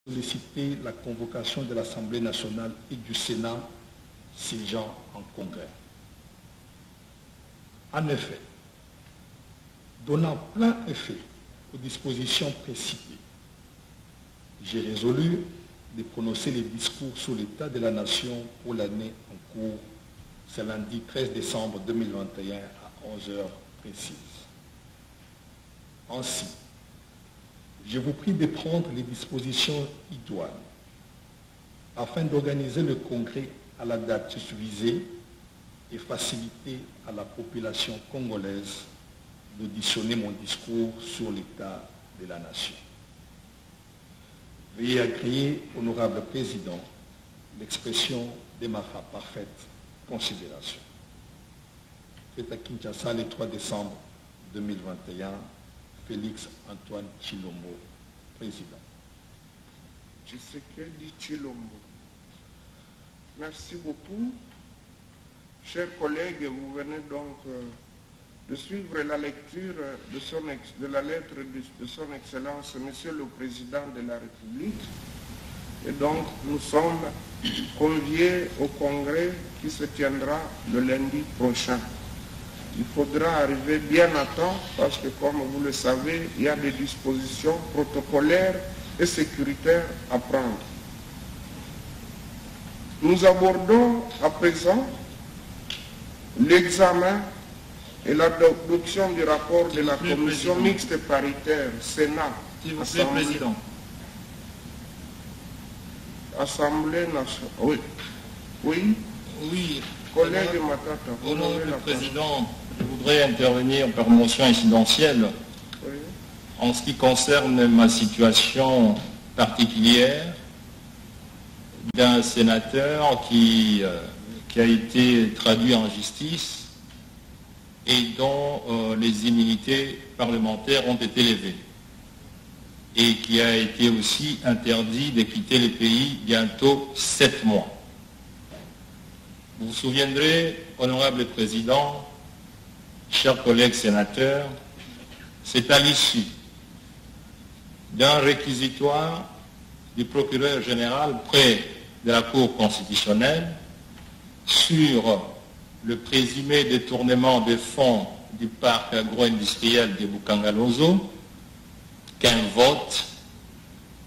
solliciter la convocation de l'Assemblée nationale et du Sénat siégeant en congrès. En effet, donnant plein effet aux dispositions précitées, j'ai résolu de prononcer les discours sur l'état de la nation pour l'année en cours, ce lundi 13 décembre 2021 à 11 heures précises. Ainsi, je vous prie de prendre les dispositions idoines afin d'organiser le congrès à la date visée et faciliter à la population congolaise d'auditionner mon discours sur l'état de la nation. Veuillez agréer, honorable président, l'expression de ma parfaite considération. Fait à Kinshasa le 3 décembre 2021, Félix Antoine Tshilombo, président. Tshisekedi Tshilombo. Merci beaucoup. Chers collègues, vous venez donc de suivre la lecture de la lettre de son Excellence, Monsieur le Président de la République. Et donc, nous sommes conviés au congrès qui se tiendra le lundi prochain. Il faudra arriver bien à temps parce que, comme vous le savez, il y a des dispositions protocolaires et sécuritaires à prendre. Nous abordons à présent l'examen et l'adoption du rapport de la commission mixte paritaire Sénat. S'il vous plaît, Président. Assemblée nationale. Oui. Oui. Oui. Collègue Matata. Honorable Président, je voudrais intervenir par motion incidentielle en ce qui concerne ma situation particulière d'un sénateur qui a été traduit en justice et dont les immunités parlementaires ont été levées et qui a été aussi interdit de quitter le pays bientôt 7 mois. Vous vous souviendrez, honorable Président, chers collègues sénateurs, c'est à l'issue d'un réquisitoire du procureur général près de la Cour constitutionnelle sur le présumé détournement des fonds du parc agro-industriel de Bukangalozo qu'un vote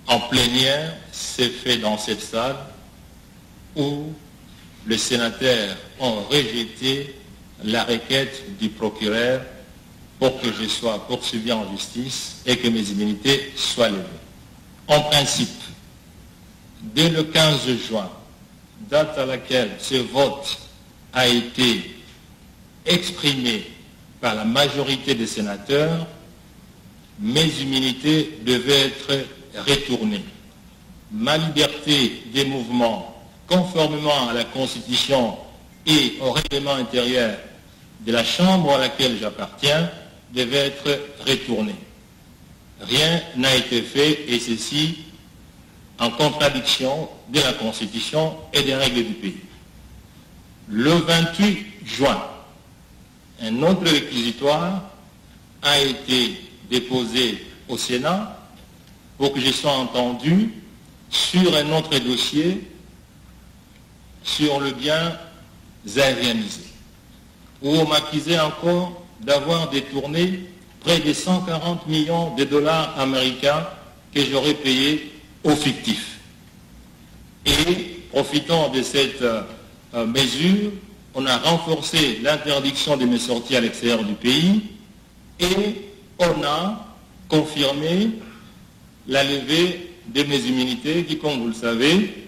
en plénière s'est fait dans cette salle où les sénateurs ont rejeté la requête du procureur pour que je sois poursuivi en justice et que mes immunités soient levées. En principe, dès le 15 juin, date à laquelle ce vote a été exprimé par la majorité des sénateurs, mes immunités devaient être retournées. Ma liberté des mouvements, conformément à la Constitution et au règlement intérieur de la Chambre à laquelle j'appartiens, devait être retournée. Rien n'a été fait, et ceci en contradiction de la Constitution et des règles du pays. Le 28 juin, un autre réquisitoire a été déposé au Sénat pour que je sois entendu sur un autre dossier sur le bien aérianisé, où on m'accusait encore d'avoir détourné près de 140 millions de dollars américains que j'aurais payés au fictif. Et profitant de cette mesure, on a renforcé l'interdiction de mes sorties à l'extérieur du pays et on a confirmé la levée de mes immunités qui, comme vous le savez,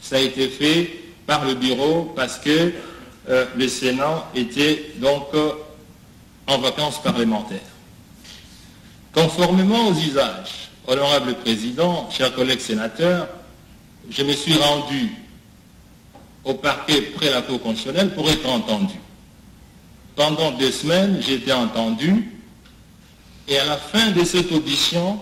ça a été fait par le bureau parce que le Sénat était donc en vacances parlementaires. Conformément aux usages, honorable Président, chers collègues sénateurs, je me suis rendu au parquet près la Cour constitutionnelle pour être entendu. Pendant 2 semaines, j'ai été entendu et à la fin de cette audition,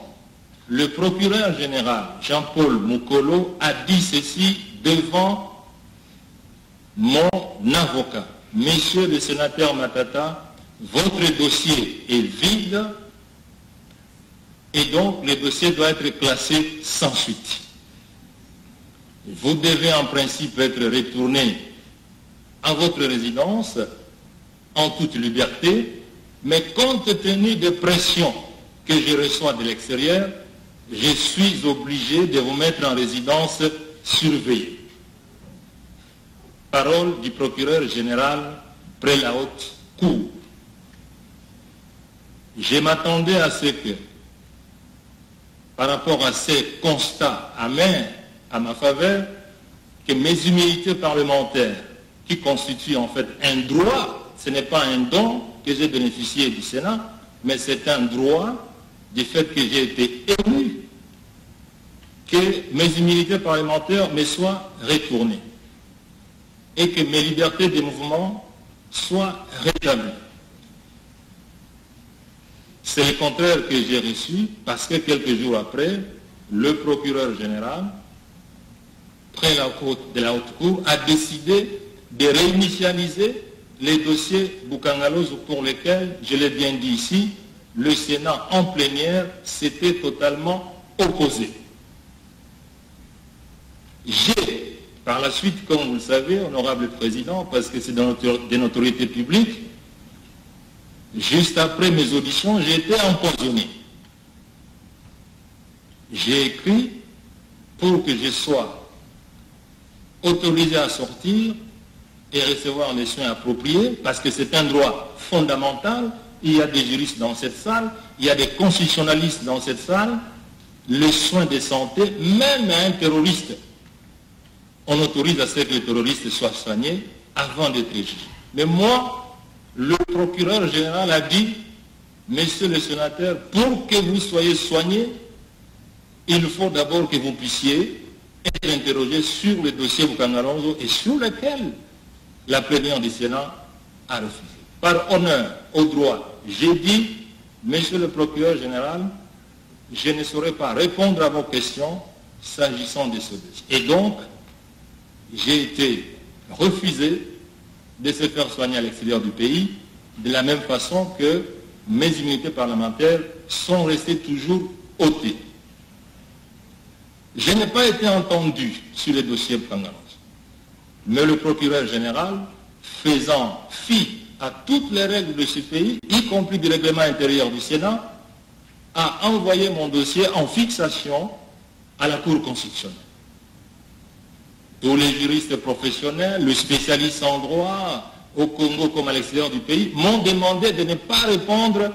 le procureur général Jean-Paul Mukolo a dit ceci devant mon avocat. Monsieur le sénateur Matata, votre dossier est vide et donc le dossier doit être classé sans suite. vous devez en principe être retourné à votre résidence en toute liberté, mais compte tenu des pressions que je reçois de l'extérieur, je suis obligé de vous mettre en résidence surveillée. Parole du procureur général près la haute cour. Je m'attendais à ce que, par rapport à ces constats amers à ma faveur, que mes humilités parlementaires, qui constituent en fait un droit, ce n'est pas un don que j'ai bénéficié du Sénat, mais c'est un droit du fait que j'ai été élu, que mes humilités parlementaires me soient retournées et que mes libertés de mouvement soient rétablies. C'est le contraire que j'ai reçu parce que quelques jours après, le procureur général, près de la haute cour, a décidé de réinitialiser les dossiers Boukangalos pour lesquels, je l'ai bien dit ici, le Sénat en plénière s'était totalement opposé. J'ai, par la suite, comme vous le savez, honorable président, parce que c'est de notoriété publique, juste après mes auditions, j'ai été empoisonné. J'ai écrit pour que je sois autorisé à sortir et recevoir les soins appropriés, parce que c'est un droit fondamental. Il y a des juristes dans cette salle, il y a des constitutionnalistes dans cette salle. Les soins de santé, même à un terroriste, on autorise à ce que le terroriste soit soigné avant d'être jugé. Mais moi, le procureur général a dit, monsieur le sénateur, pour que vous soyez soigné, il faut d'abord que vous puissiez être interrogé sur le dossier Bukangalonzo et sur lequel la plénière du Sénat a refusé. Par honneur au droit, j'ai dit, monsieur le procureur général, je ne saurais pas répondre à vos questions s'agissant de ce dossier. Et donc, j'ai été refusé de se faire soigner à l'extérieur du pays, de la même façon que mes immunités parlementaires sont restées toujours ôtées. Je n'ai pas été entendu sur le dossier Bukangalonzo. Mais le procureur général, faisant fi à toutes les règles de ce pays, y compris du règlement intérieur du Sénat, a envoyé mon dossier en fixation à la Cour constitutionnelle. Tous les juristes professionnels, les spécialistes en droit, au Congo comme à l'extérieur du pays, m'ont demandé de ne pas répondre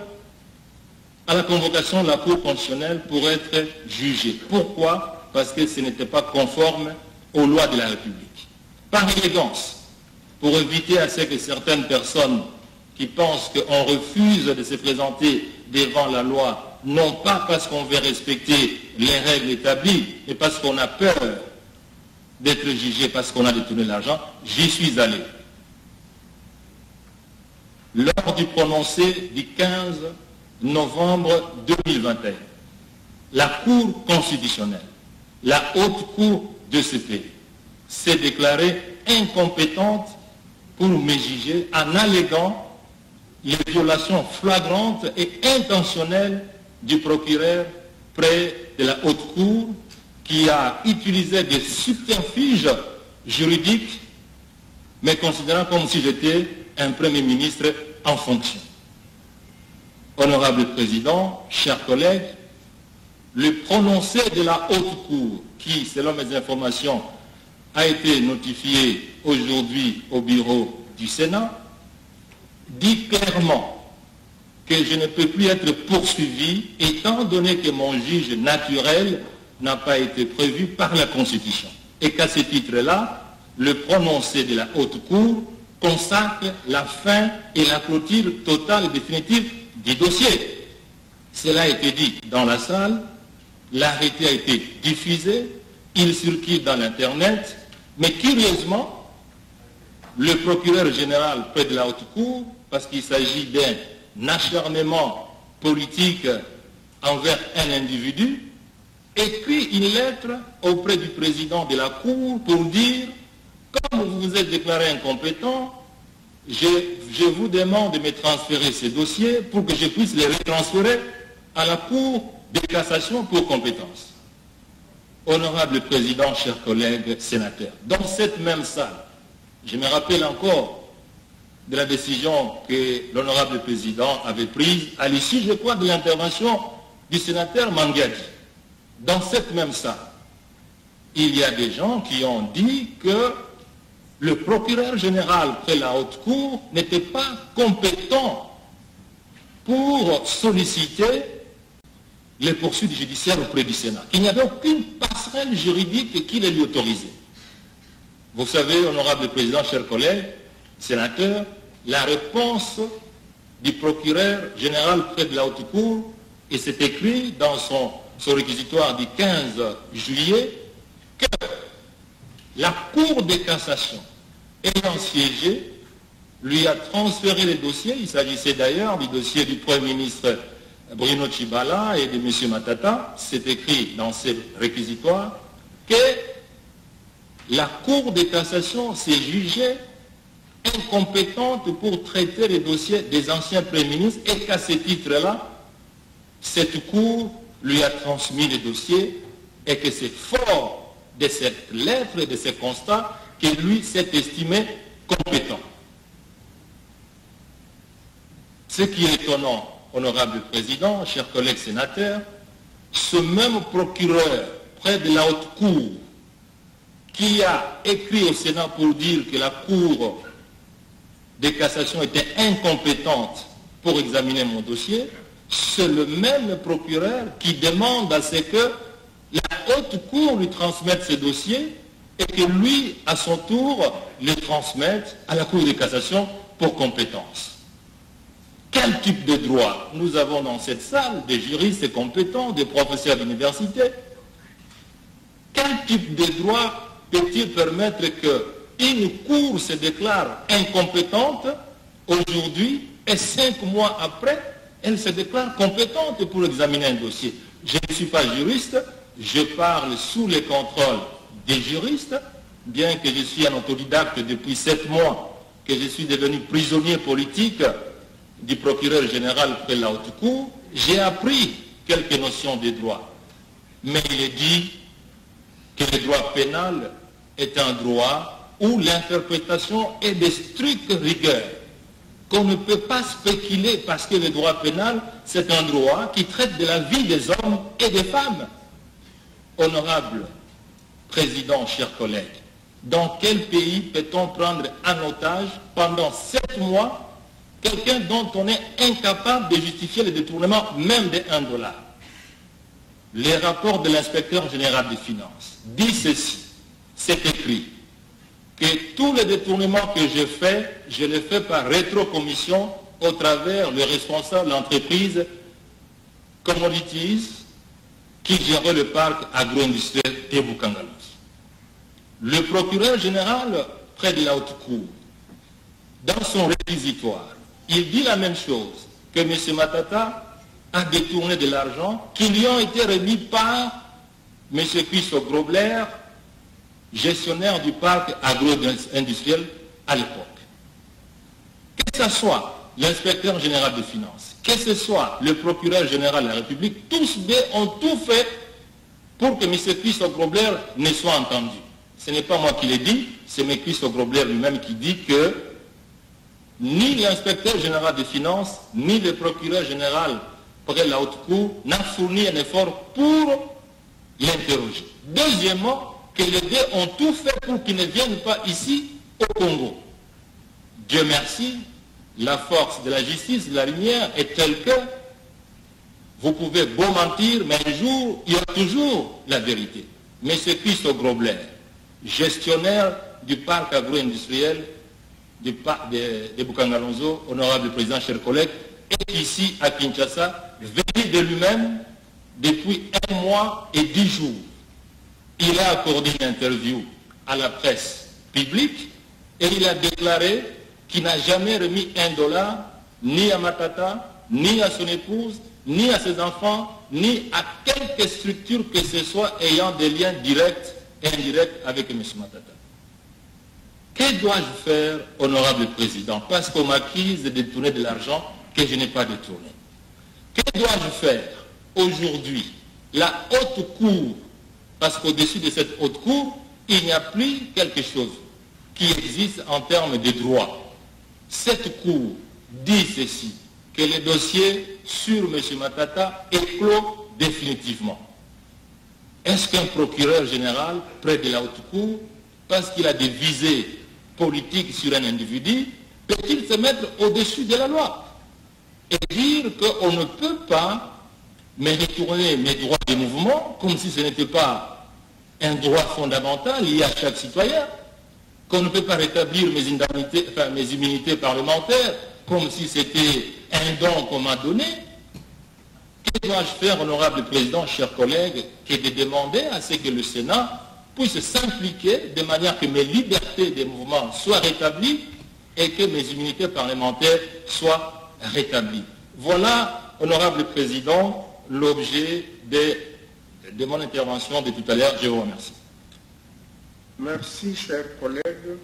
à la convocation de la Cour constitutionnelle pour être jugé. Pourquoi? Parce que ce n'était pas conforme aux lois de la République. Par élégance, pour éviter à ce que certaines personnes qui pensent qu'on refuse de se présenter devant la loi, non pas parce qu'on veut respecter les règles établies, mais parce qu'on a peur d'être jugé parce qu'on a détourné l'argent, j'y suis allé. Lors du prononcé du 15 novembre 2021, la Cour constitutionnelle, la haute cour de ce pays, s'est déclarée incompétente pour me juger en alléguant les violations flagrantes et intentionnelles du procureur près de la haute cour qui a utilisé des subterfuges juridiques, me considérant comme si j'étais un Premier ministre en fonction. Honorable Président, chers collègues, le prononcé de la haute cour, qui, selon mes informations, a été notifié aujourd'hui au bureau du Sénat, dit clairement que je ne peux plus être poursuivi étant donné que mon juge naturel n'a pas été prévu par la Constitution. Et qu'à ce titre-là, le prononcé de la haute cour consacre la fin et la clôture totale et définitive du dossier. Cela a été dit dans la salle, l'arrêté a été diffusé, il circule dans l'Internet, mais curieusement, le procureur général près de la haute cour, parce qu'il s'agit d'un acharnement politique envers un individu, écrit une lettre auprès du président de la Cour pour dire, comme vous vous êtes déclaré incompétent, je vous demande de me transférer ces dossiers pour que je puisse les retransférer à la Cour de cassation pour compétence. Honorable Président, chers collègues sénateurs, dans cette même salle, je me rappelle encore de la décision que l'honorable Président avait prise à l'issue, je crois, de l'intervention du sénateur Mangiadi. Dans cette même salle, il y a des gens qui ont dit que le procureur général près la haute cour n'était pas compétent pour solliciter les poursuites judiciaires auprès du Sénat. Il n'y avait aucune passerelle juridique qui les lui autorisait. Vous savez, honorable Président, chers collègues, sénateurs, la réponse du procureur général près de la haute cour, et c'est écrit dans son réquisitoire du 15 juillet, que la Cour de cassation ayant siégé lui a transféré les dossiers. Il s'agissait d'ailleurs du dossier du Premier ministre Bruno Tshibala et de M. Matata. C'est écrit dans ces réquisitoires que la Cour de cassation s'est jugée incompétente pour traiter les dossiers des anciens premiers ministres et qu'à ce titre-là, cette Cour lui a transmis les dossiers et que c'est fort de cette lettre et de ces constats que lui s'est estimé compétent. Ce qui est étonnant, honorable Président, chers collègues sénateurs, ce même procureur près de la haute cour qui a écrit au Sénat pour dire que la Cour de cassation était incompétente pour examiner mon dossier, c'est le même procureur qui demande à ce que la haute cour lui transmette ses dossiers et que lui, à son tour, les transmette à la Cour de cassation pour compétence. Quel type de droit nous avons dans cette salle? Des juristes compétents, des professeurs d'université. Quel type de droit peut-il permettre qu'une cour se déclare incompétente aujourd'hui et 5 mois après, elle se déclare compétente pour examiner un dossier? Je ne suis pas juriste, je parle sous le contrôle des juristes, bien que je suis un autodidacte depuis 7 mois, que je suis devenu prisonnier politique du procureur général près la haute cour, j'ai appris quelques notions de droit. Mais il est dit que le droit pénal est un droit où l'interprétation est de stricte rigueur, qu'on ne peut pas spéculer parce que le droit pénal, c'est un droit qui traite de la vie des hommes et des femmes. Honorable Président, chers collègues, dans quel pays peut-on prendre en otage pendant 7 mois quelqu'un dont on est incapable de justifier le détournement même de $1? Les rapports de l'inspecteur général des finances disent ceci, c'est écrit, que tous les détournements que je fais, je les fais par rétrocommission au travers le responsable de l'entreprise Commodities qui gérait le parc agro-industriel de Bukangalos. Le procureur général près de la haute cour, dans son réquisitoire, il dit la même chose, que M. Matata a détourné de l'argent qui lui ont été remis par M. Christophe Grobler, gestionnaire du parc agro-industriel à l'époque. Que ce soit l'inspecteur général des finances, que ce soit le procureur général de la République, tous deux ont tout fait pour que M. Christophe Grobler ne soit entendu. Ce n'est pas moi qui l'ai dit, c'est M. Christophe Grobler lui-même qui dit que ni l'inspecteur général des finances, ni le procureur général près la haute cour n'a fourni un effort pour l'interroger. Deuxièmement, que les deux ont tout fait pour qu'il ne vienne pas ici au Congo. Dieu merci, la force de la justice, de la lumière est telle que vous pouvez beau mentir, mais un jour, il y aura toujours la vérité. Mais c'est Christophe Grobler, gestionnaire du parc agro-industriel de Bukangalonzo, honorable président, chers collègues, est ici à Kinshasa, venu de lui-même depuis 1 mois et 10 jours. Il a accordé une interview à la presse publique et il a déclaré qu'il n'a jamais remis $1 ni à Matata, ni à son épouse, ni à ses enfants, ni à quelque structure que ce soit ayant des liens directs et indirects avec M. Matata. Que dois-je faire, honorable président, parce qu'on m'accuse de détourner de l'argent que je n'ai pas détourné? Que dois-je faire aujourd'hui? La haute cour Parce qu'au-dessus de cette haute cour, il n'y a plus quelque chose qui existe en termes de droit. Cette cour dit ceci, que le dossier sur M. Matata est clos définitivement. Est-ce qu'un procureur général près de la haute cour, parce qu'il a des visées politiques sur un individu, peut-il se mettre au-dessus de la loi et dire qu'on ne peut pas me détourner mes droits de mouvement comme si ce n'était pas un droit fondamental lié à chaque citoyen, qu'on ne peut pas rétablir mes immunités parlementaires comme si c'était un don qu'on m'a donné? Que dois-je faire, honorable président, chers collègues, que de demander à ce que le Sénat puisse s'impliquer de manière que mes libertés de mouvement soient rétablies et que mes immunités parlementaires soient rétablies. Voilà, honorable président, l'objet de mon intervention de tout à l'heure. Je vous remercie. Merci, chers collègues.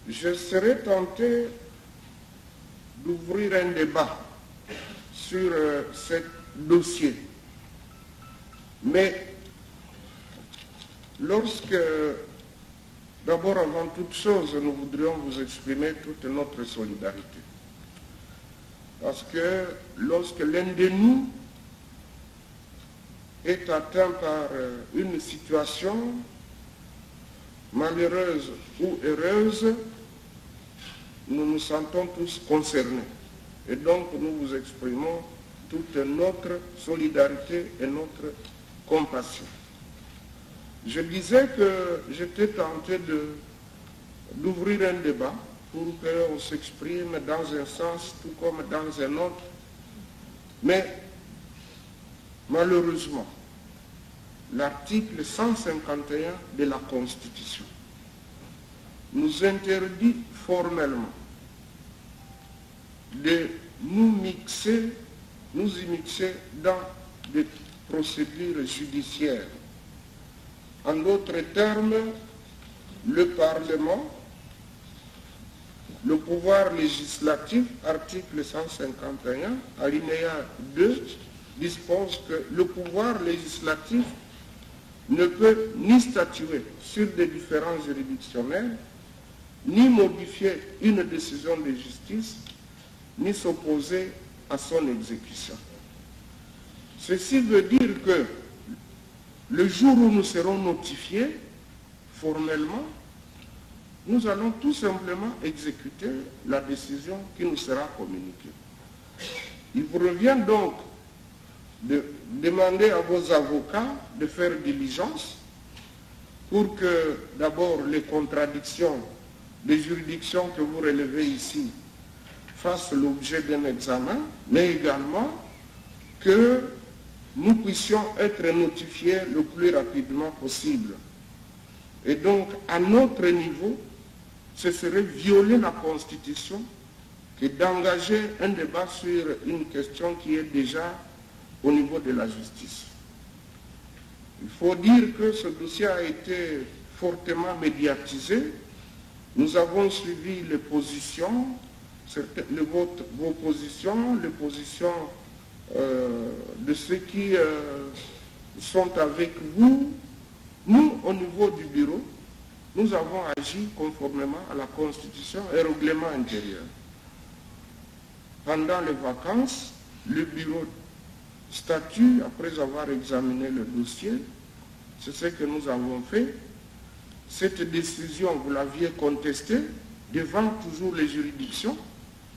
Je serais tenté d'ouvrir un débat sur ce dossier. Mais lorsque, d'abord avant toute chose, nous voudrions vous exprimer toute notre solidarité. Parce que lorsque l'un de nous est atteint par une situation malheureuse ou heureuse, nous nous sentons tous concernés. Et donc nous vous exprimons toute notre solidarité et notre compassion. Je disais que j'étais tenté d'ouvrir un débat pour qu'on s'exprime dans un sens tout comme dans un autre. Mais malheureusement, l'article 151 de la Constitution nous interdit formellement de nous immixer dans des procédures judiciaires. En d'autres termes, le Parlement, le pouvoir législatif, article 151, alinéa 2, dispose que le pouvoir législatif ne peut ni statuer sur des différends juridictionnels, ni modifier une décision de justice, ni s'opposer à son exécution. Ceci veut dire que le jour où nous serons notifiés formellement, nous allons tout simplement exécuter la décision qui nous sera communiquée. Il vous revient donc de demander à vos avocats de faire diligence pour que d'abord les contradictions des juridictions que vous relevez ici fassent l'objet d'un examen, mais également que nous puissions être notifiés le plus rapidement possible. Et donc, à notre niveau, ce serait violer la Constitution que d'engager un débat sur une question qui est déjà au niveau de la justice. Il faut dire que ce dossier a été fortement médiatisé. Nous avons suivi les positions, vos positions, les positions de ceux qui sont avec vous. Nous, au niveau du bureau, nous avons agi conformément à la Constitution et au règlement intérieur. Pendant les vacances, le bureau statue, après avoir examiné le dossier, c'est ce que nous avons fait. Cette décision, vous l'aviez contestée devant toujours les juridictions.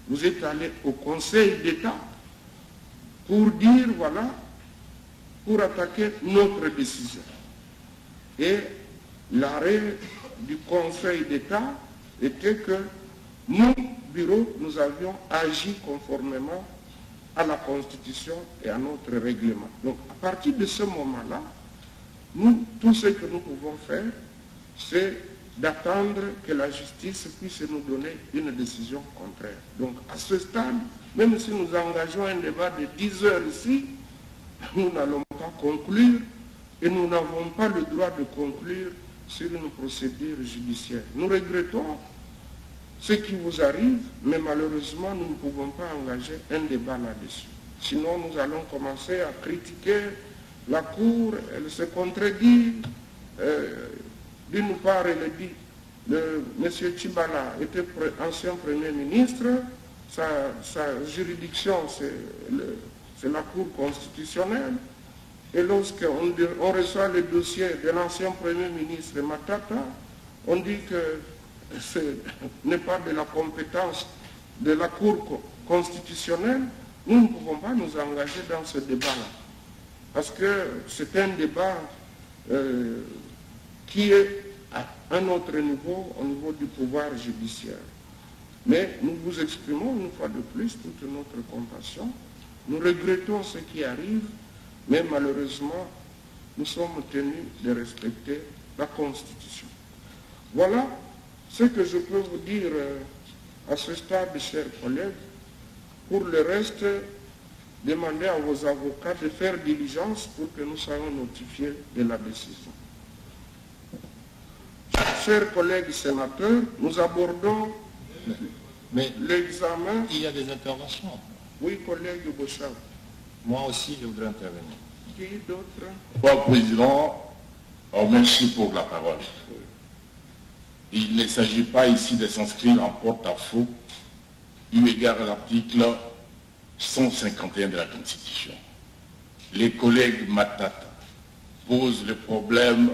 Vous êtes allé au Conseil d'État pour dire, voilà, pour attaquer notre décision. Et l'arrêt du Conseil d'État était que nous, bureau, nous avions agi conformément à la Constitution et à notre règlement. Donc, à partir de ce moment-là, nous, tout ce que nous pouvons faire, c'est d'attendre que la justice puisse nous donner une décision contraire. Donc, à ce stade, même si nous engageons un débat de 10 heures ici, nous n'allons pas conclure et nous n'avons pas le droit de conclure sur une procédure judiciaire. Nous regrettons ce qui vous arrive, mais malheureusement, nous ne pouvons pas engager un débat là-dessus. Sinon, nous allons commencer à critiquer la Cour. Elle se contredit. D'une part, elle dit M. Tchibala était ancien Premier ministre. Sa juridiction, c'est la Cour constitutionnelle. Et lorsqu'on reçoit le dossier de l'ancien Premier ministre Matata, on dit que ce n'est pas de la compétence de la Cour constitutionnelle. Nous ne pouvons pas nous engager dans ce débat-là. Parce que c'est un débat qui est à un autre niveau, au niveau du pouvoir judiciaire. Mais nous vous exprimons une fois de plus toute notre compassion. Nous regrettons ce qui arrive, mais malheureusement, nous sommes tenus de respecter la Constitution. Voilà ce que je peux vous dire à ce stade, chers collègues. Pour le reste, demandez à vos avocats de faire diligence pour que nous soyons notifiés de la décision. Chers collègues sénateurs, nous abordons l'examen. Il y a des interventions. Oui, collègue Bouchard. Moi aussi, je voudrais intervenir. Qui d'autre? Monsieur le Président, merci pour la parole. Il ne s'agit pas ici de s'inscrire en porte-à-faux eu égard à l'article 151 de la Constitution. Les collègues Matata posent le problème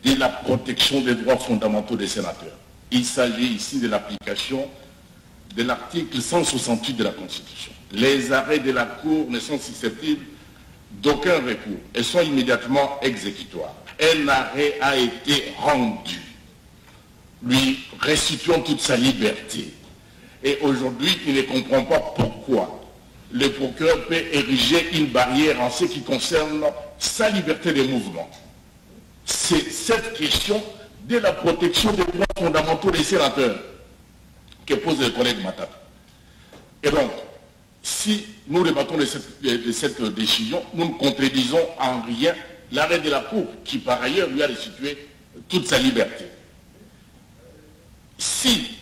de la protection des droits fondamentaux des sénateurs. Il s'agit ici de l'application de l'article 168 de la Constitution. Les arrêts de la Cour ne sont susceptibles d'aucun recours et sont immédiatement exécutoires. Un arrêt a été rendu, lui restituant toute sa liberté. Et aujourd'hui, il ne comprend pas pourquoi le procureur peut ériger une barrière en ce qui concerne sa liberté de mouvement. C'est cette question de la protection des droits fondamentaux des sénateurs que pose le collègue Matata. Et donc, si nous débattons de cette décision, nous ne contredisons en rien l'arrêt de la Cour, qui par ailleurs lui a restitué toute sa liberté. Si,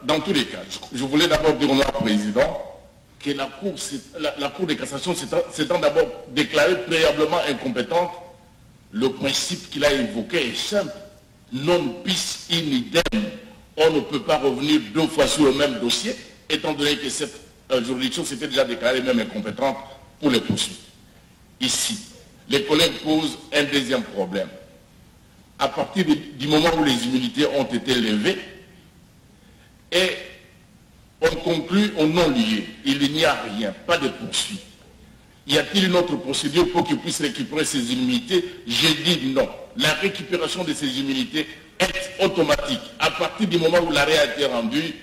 dans tous les cas, je voulais d'abord dire au président que la Cour de cassation s'étant d'abord déclarée préalablement incompétente, le principe qu'il a évoqué est simple. Non bis in idem. On ne peut pas revenir deux fois sur le même dossier, étant donné que cette juridiction s'était déjà déclarée même incompétente pour les poursuites. Ici, les collègues posent un deuxième problème. À partir du moment où les immunités ont été levées, et on conclut au non-lieu, il n'y a rien, pas de poursuite. Y a-t-il une autre procédure pour qu'il puisse récupérer ses immunités? J'ai dit non. La récupération de ces immunités est automatique. À partir du moment où l'arrêt a été rendu,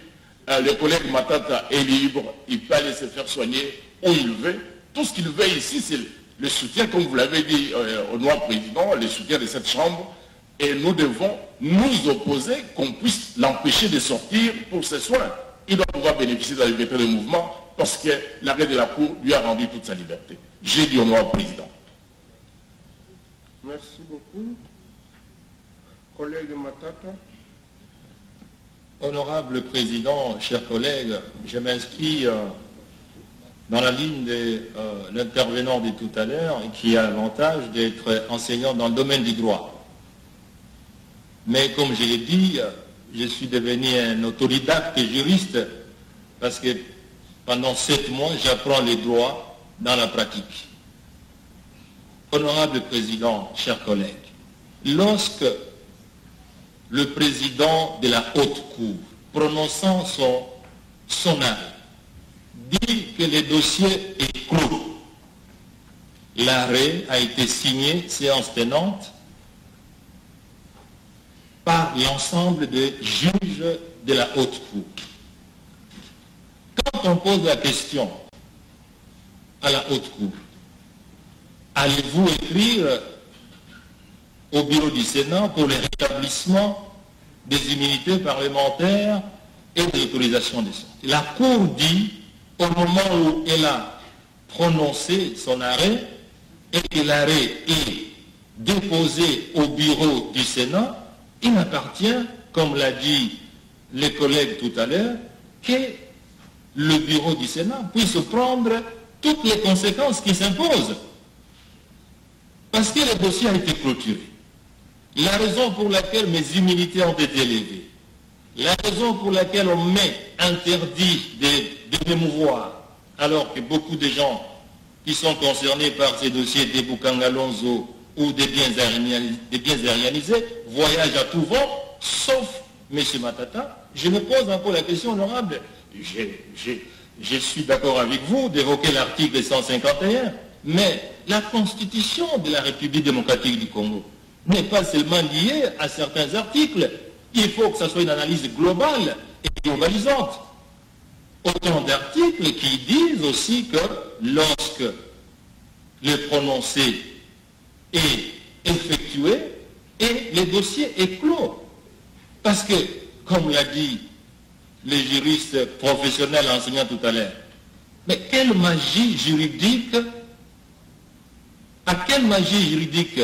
le collègue Matata est libre, il peut aller se faire soigner où il veut. Tout ce qu'il veut ici, c'est le soutien, comme vous l'avez dit au noir président, le soutien de cette Chambre. Et nous devons nous opposer qu'on puisse l'empêcher de sortir pour ses soins. Il doit pouvoir bénéficier de la liberté de mouvement parce que l'arrêt de la Cour lui a rendu toute sa liberté. J'ai dit au noir président. Merci beaucoup. Collègue Matata. Honorable Président, chers collègues, je m'inscris dans la ligne de l'intervenant de tout à l'heure qui a l'avantage d'être enseignant dans le domaine du droit. Mais comme je l'ai dit, je suis devenu un autodidacte juriste parce que pendant 7 mois, j'apprends les droits dans la pratique. Honorable Président, chers collègues, lorsque le président de la Haute Cour, prononçant son arrêt, dit que le dossier est clos, l'arrêt a été signé, séance tenante, par l'ensemble des juges de la Haute Cour. Quand on pose la question à la Haute Cour, allez-vous écrire au bureau du Sénat pour le rétablissement des immunités parlementaires et de l'autorisation des sorties? La Cour dit, au moment où elle a prononcé son arrêt et que l'arrêt est déposé au bureau du Sénat, il n'appartient, comme l'a dit les collègues tout à l'heure, que le bureau du Sénat puisse prendre toutes les conséquences qui s'imposent. Parce que le dossier a été clôturé. La raison pour laquelle mes immunités ont été levées, la raison pour laquelle on m'est interdit de m'émouvoir, alors que beaucoup de gens qui sont concernés par ces dossiers des Boukangalonzo ou des biens arianisés voyagent à tout vent, sauf M. Matata. Je me pose encore la question, honorable. Je suis d'accord avec vous d'évoquer l'article 151, mais la Constitution de la République démocratique du Congo n'est pas seulement liée à certains articles. Il faut que ce soit une analyse globale et globalisante. Autant d'articles qui disent aussi que lorsque le prononcé est effectué et le dossier est clos. Parce que, comme l'a dit les juristes professionnels enseignants tout à l'heure, mais quelle magie juridique, à quelle magie juridique,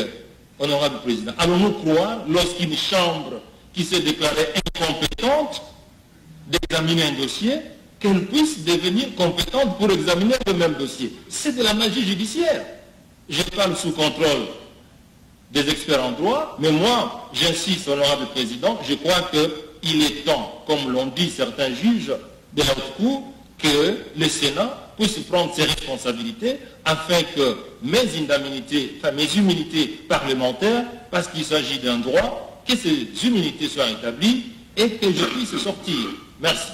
honorable président, allons-nous croire lorsqu'une chambre qui s'est déclarée incompétente d'examiner un dossier, qu'elle puisse devenir compétente pour examiner le même dossier? C'est de la magie judiciaire. Je parle sous contrôle des experts en droit, mais moi, j'insiste, honorable président, je crois qu'il est temps, comme l'ont dit certains juges de la haute cour, que le Sénat puisse prendre ses responsabilités afin que mes indemnités, enfin mes immunités parlementaires, parce qu'il s'agit d'un droit, que ces immunités soient rétablies et que je puisse sortir. Merci.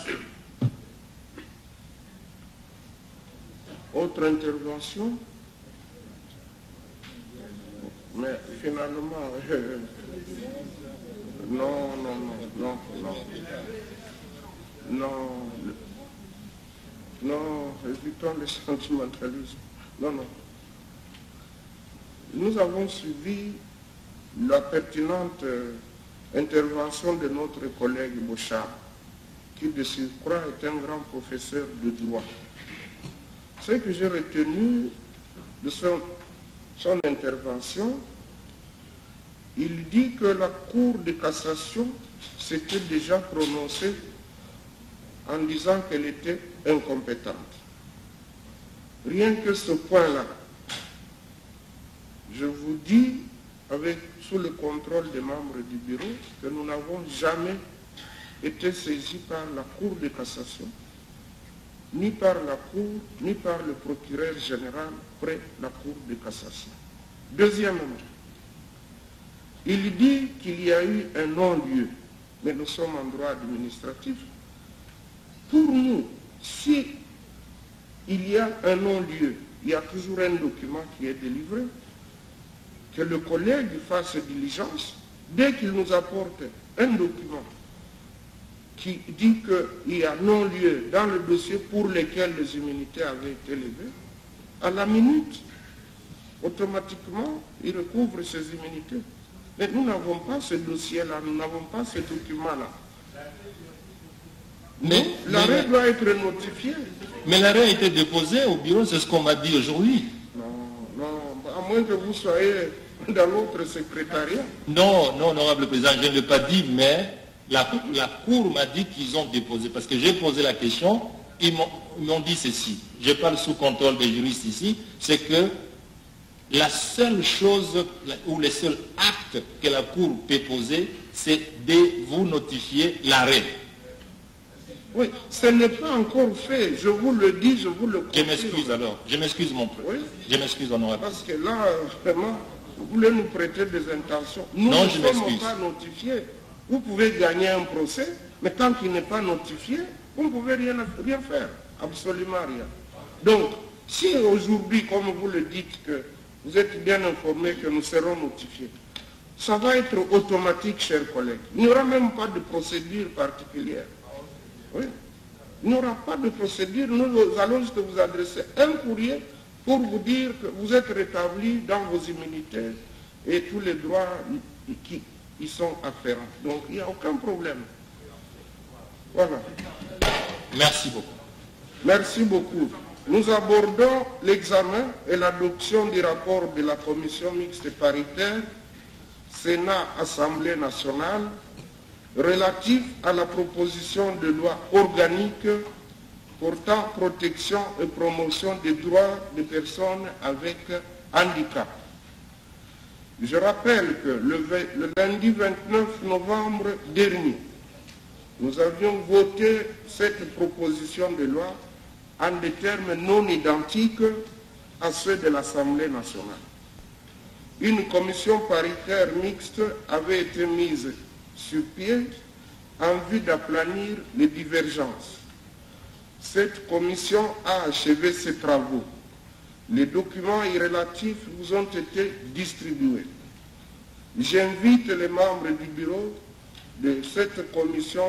Autre intervention? Mais finalement, non, évitons le sentimentalisme. Non. Nous avons suivi la pertinente intervention de notre collègue Bouchard, qui de surcroît est un grand professeur de droit. Ce que j'ai retenu de son intervention, il dit que la Cour de cassation s'était déjà prononcée en disant qu'elle était incompétente. Rien que ce point-là, je vous dis, sous le contrôle des membres du bureau, que nous n'avons jamais été saisis par la Cour de cassation, ni par la Cour, ni par le procureur général près la Cour de cassation. Deuxièmement, il dit qu'il y a eu un non-lieu, mais nous sommes en droit administratif. Pour nous, si il y a un non-lieu, il y a toujours un document qui est délivré, que le collègue fasse diligence, dès qu'il nous apporte un document qui dit qu'il y a non-lieu dans le dossier pour lequel les immunités avaient été levées, à la minute, automatiquement, il recouvre ses immunités. Mais nous n'avons pas ce dossier-là, nous n'avons pas ce document-là. L'arrêt doit être notifié. Mais l'arrêt a été déposé au bureau, c'est ce qu'on m'a dit aujourd'hui. Non, à moins que vous soyez dans l'autre secrétariat. Non, honorable président, je ne l'ai pas dit, mais la Cour m'a dit qu'ils ont déposé. Parce que j'ai posé la question, ils m'ont dit ceci. Je parle sous contrôle des juristes ici, c'est que la seule chose ou le seul acte que la Cour peut poser, c'est de vous notifier l'arrêt. Oui, ce n'est pas encore fait. Je vous le dis, je vous le confirme. Je m'excuse alors. Je m'excuse mon frère. Oui. Je m'excuse honorable. Parce que là, vraiment, vous voulez nous prêter des intentions. Nous non, ne je sommes pas notifiés. Vous pouvez gagner un procès, mais tant qu'il n'est pas notifié, vous ne pouvez rien faire. Absolument rien. Donc, si aujourd'hui, comme vous le dites, que vous êtes bien informés que nous serons notifiés, ça va être automatique, chers collègues. Il n'y aura même pas de procédure particulière. Oui. Il n'y aura pas de procédure. Nous allons juste vous adresser un courrier pour vous dire que vous êtes rétablis dans vos immunités et tous les droits qui y sont afférents. Donc, il n'y a aucun problème. Voilà. Merci beaucoup. Merci beaucoup. Nous abordons l'examen et l'adoption du rapport de la commission mixte paritaire Sénat-Assemblée nationale relatif à la proposition de loi organique portant protection et promotion des droits des personnes avec handicap. Je rappelle que le lundi 29 novembre dernier, nous avions voté cette proposition de loi en des termes non identiques à ceux de l'Assemblée nationale. Une commission paritaire mixte avait été mise sur pied en vue d'aplanir les divergences. Cette commission a achevé ses travaux. Les documents y relatifs vous ont été distribués. J'invite les membres du bureau de cette commission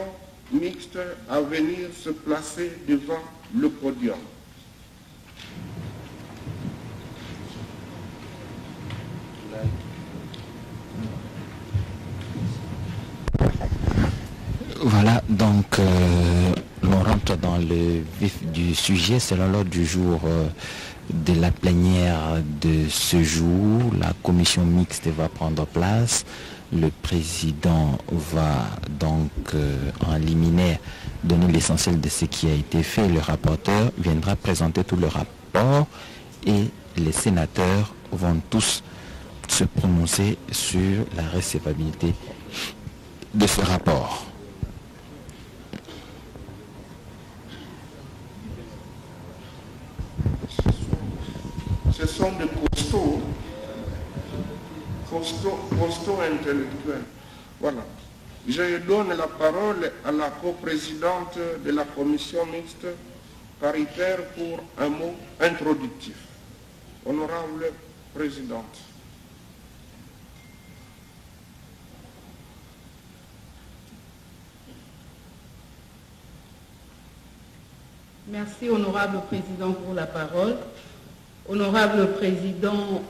mixte à venir se placer devant le podium. Voilà, donc l'on rentre dans le vif du sujet. Selon l'ordre du jour de la plénière de ce jour, la commission mixte va prendre place. Le président va donc en liminaire donner l'essentiel de ce qui a été fait. Le rapporteur viendra présenter tout le rapport et les sénateurs vont tous se prononcer sur la recevabilité de ce rapport. Ce sont des costauds intellectuels. Voilà. Je donne la parole à la coprésidente de la commission mixte paritaire pour un mot introductif. Honorable présidente. Merci, honorable président, pour la parole. Honorable président,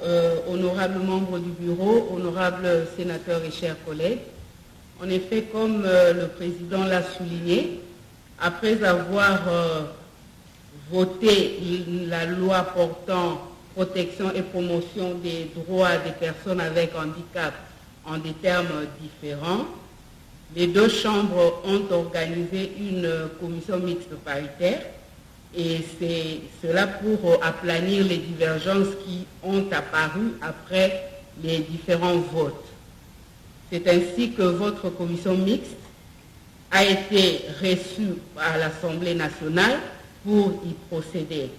honorable membre du bureau, honorables sénateurs et chers collègues, en effet, comme le président l'a souligné, après avoir voté la loi portant protection et promotion des droits des personnes avec handicap en des termes différents, les deux chambres ont organisé une commission mixte paritaire. Et c'est cela pour aplanir les divergences qui ont apparu après les différents votes. C'est ainsi que votre commission mixte a été reçue à l'Assemblée nationale pour y procéder.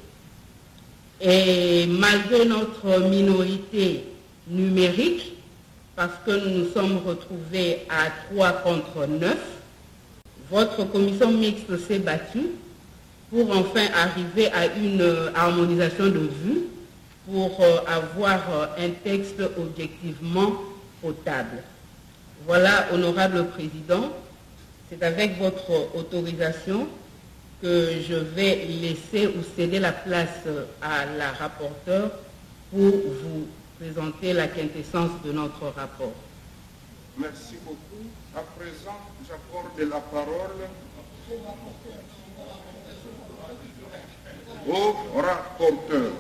Et malgré notre minorité numérique, parce que nous nous sommes retrouvés à 3 contre 9, votre commission mixte s'est battue pour enfin arriver à une harmonisation de vues, pour avoir un texte objectivement potable. Voilà, honorable président, c'est avec votre autorisation que je vais laisser ou céder la place à la rapporteure pour vous présenter la quintessence de notre rapport. Merci beaucoup. À présent, j'accorde la parole au rapporteur,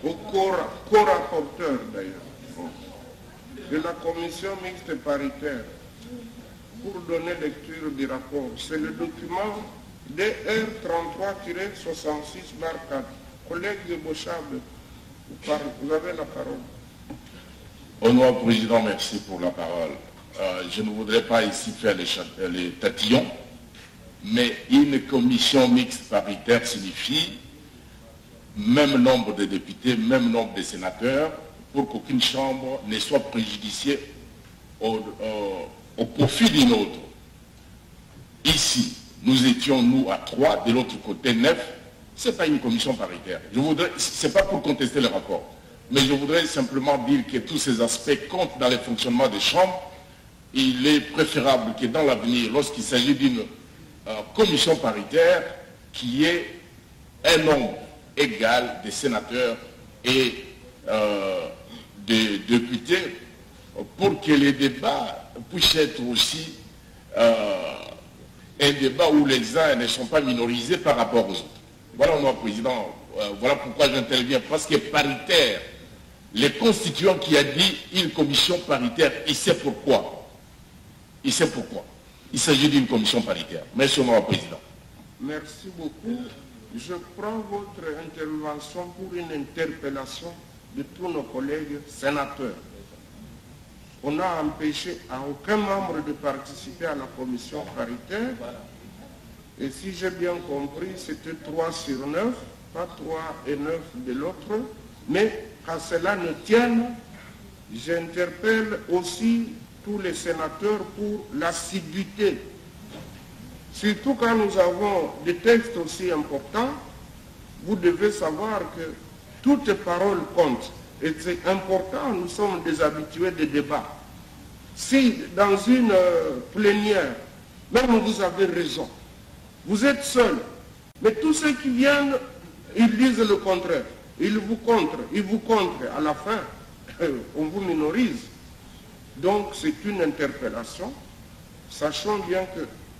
au co-rapporteur d'ailleurs, de la commission mixte paritaire pour donner lecture du rapport. C'est le document DR 33-66/4. Collègue de Bochable, vous avez la parole. Honorable président, merci pour la parole. Je ne voudrais pas ici faire les tatillons, mais une commission mixte paritaire signifie même nombre de députés, même nombre de sénateurs, pour qu'aucune chambre ne soit préjudiciée au profit d'une autre. Ici, nous étions, nous, à 3, de l'autre côté, 9. Ce n'est pas une commission paritaire. Ce n'est pas pour contester le rapport, mais je voudrais simplement dire que tous ces aspects comptent dans le fonctionnement des chambres. Il est préférable que dans l'avenir, lorsqu'il s'agit d'une commission paritaire, qu'il y ait un nombre égal de sénateurs et de députés pour que les débats puissent être aussi un débat où les uns ne sont pas minorisés par rapport aux autres. Voilà, mon président, voilà pourquoi j'interviens, parce que paritaire, les constituants qui a dit une commission paritaire, il sait pourquoi. Il sait pourquoi. Il s'agit d'une commission paritaire. Merci, mon président. Merci beaucoup. Je prends votre intervention pour une interpellation de tous nos collègues sénateurs. On n'a empêché à aucun membre de participer à la commission paritaire. Et si j'ai bien compris, c'était 3 sur 9, pas 3 et 9 de l'autre. Mais qu'à cela ne tienne, j'interpelle aussi tous les sénateurs pour l'assiduité. Surtout quand nous avons des textes aussi importants, vous devez savoir que toute parole compte. Et c'est important, nous sommes des habitués des débats. Si dans une plénière, même vous avez raison, vous êtes seul, mais tous ceux qui viennent, ils disent le contraire. Ils vous contrent. À la fin, on vous minorise. Donc c'est une interpellation. Sachant bien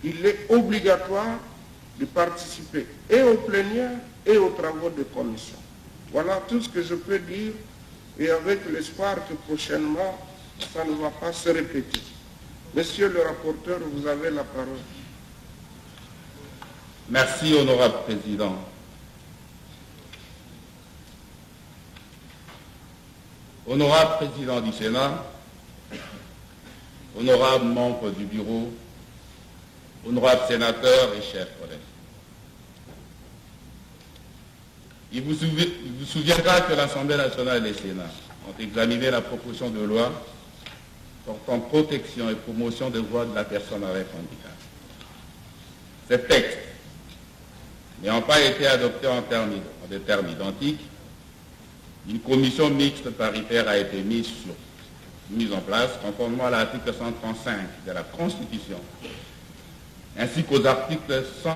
qu'il est obligatoire de participer et aux plénières et aux travaux de commission. Voilà tout ce que je peux dire, et avec l'espoir que prochainement, ça ne va pas se répéter. Monsieur le rapporteur, vous avez la parole. Merci, honorable président. Honorable président du Sénat, honorable membre du bureau, honorables sénateurs et chers collègues. Il vous souviendra que l'Assemblée nationale et le Sénat ont examiné la proposition de loi portant protection et promotion des droits de la personne avec handicap. Ce texte n'ayant pas été adopté en des termes identiques, une commission mixte paritaire a été mise en place conformément à l'article 135 de la Constitution, ainsi qu'aux articles 100